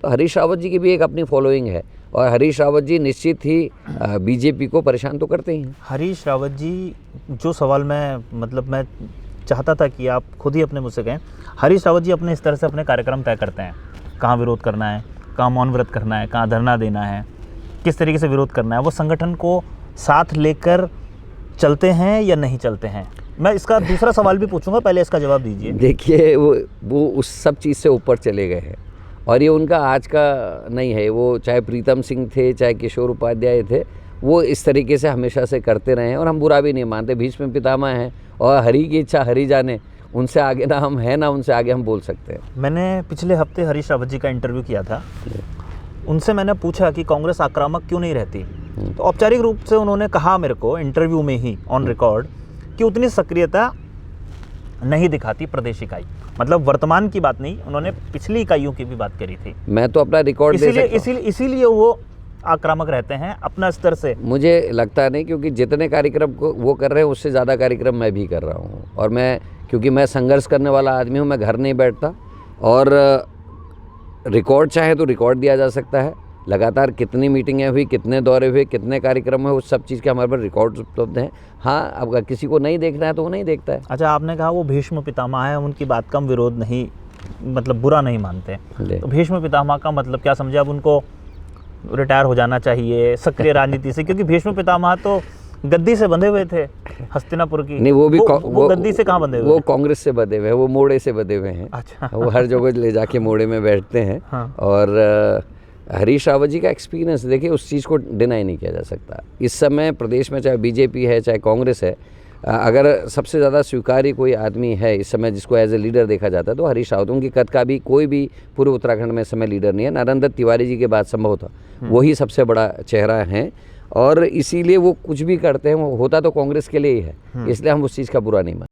तो हरीश रावत जी की भी एक अपनी फॉलोइंग है और हरीश रावत जी निश्चित ही बीजेपी को परेशान तो करते ही हैं। हरीश रावत जी, जो सवाल मैं चाहता था कि आप खुद ही अपने मुझसे कहें, हरीश रावत जी अपने इस तरह से अपने कार्यक्रम तय करते हैं, कहाँ विरोध करना है, कहाँ मौन व्रत करना है, कहाँ धरना देना है, किस तरीके से विरोध करना है, वो संगठन को साथ लेकर चलते हैं या नहीं चलते हैं? मैं इसका दूसरा सवाल भी पूछूंगा, पहले इसका जवाब दीजिए। देखिए वो उस सब चीज़ से ऊपर चले गए हैं और ये उनका आज का नहीं है। वो चाहे प्रीतम सिंह थे, चाहे किशोर उपाध्याय थे, वो इस तरीके से हमेशा से करते रहे हैं और हम बुरा भी नहीं मानते। भीष्म पितामह हैं और हरि की इच्छा हरि जाने, उनसे आगे ना हम हैं ना उनसे आगे हम बोल सकते हैं। मैंने पिछले हफ्ते हरीश रावत जी का इंटरव्यू किया था, उनसे मैंने पूछा कि कांग्रेस आक्रामक क्यों नहीं रहती, तो औपचारिक रूप से उन्होंने कहा मेरे को इंटरव्यू में ही ऑन रिकॉर्ड कि उतनी सक्रियता नहीं दिखाती प्रदेश इकाई। मतलब वर्तमान की बात नहीं, उन्होंने पिछली इकाइयों की भी बात करी थी। मैं तो अपना रिकॉर्ड दे सकता हूं। इसीलिए वो आक्रामक रहते हैं अपना स्तर से। मुझे लगता नहीं, क्योंकि जितने कार्यक्रम को वो कर रहे हैं उससे ज़्यादा कार्यक्रम मैं भी कर रहा हूँ और क्योंकि मैं संघर्ष करने वाला आदमी हूँ, मैं घर नहीं बैठता और रिकॉर्ड चाहे तो रिकॉर्ड दिया जा सकता है। लगातार कितनी मीटिंगें हुई, कितने दौरे हुए, कितने कार्यक्रम हुए, उस सब चीज़ के हमारे पास रिकॉर्ड उपलब्ध हैं। हाँ, अब किसी को नहीं देखना है तो वो नहीं देखता है। अच्छा, आपने कहा वो भीष्म पितामह है, उनकी बात का हम विरोध नहीं, मतलब बुरा नहीं मानते, तो भीष्म पितामह का मतलब क्या समझे? अब उनको रिटायर हो जाना चाहिए सक्रिय राजनीति से, क्योंकि भीष्म पितामह तो गद्दी से बंधे हुए थे हस्तिनापुर की। नहीं, वो गद्दी से कहाँ बंधे हुए? वो कांग्रेस से बंधे हुए हैं, वो मोड़े से बंधे हुए हैं। अच्छा। वो हर जगह ले जाके मोड़े में बैठते हैं। हाँ। और हरीश रावत जी का एक्सपीरियंस देखिए, उस चीज़ को डिनाई नहीं किया जा सकता। इस समय प्रदेश में चाहे बीजेपी है चाहे कांग्रेस है, अगर सबसे ज़्यादा स्वीकार्य कोई आदमी है इस समय जिसको एज ए लीडर देखा जाता है तो हरीश रावत। उनकी कद का भी कोई भी पूर्व उत्तराखंड में इस समय लीडर नहीं है। नरेंद्र तिवारी जी के बाद संभव था वही सबसे बड़ा चेहरा है और इसीलिए वो कुछ भी करते हैं वो होता तो कांग्रेस के लिए ही है, इसलिए हम उस चीज़ का बुरा नहीं मानते।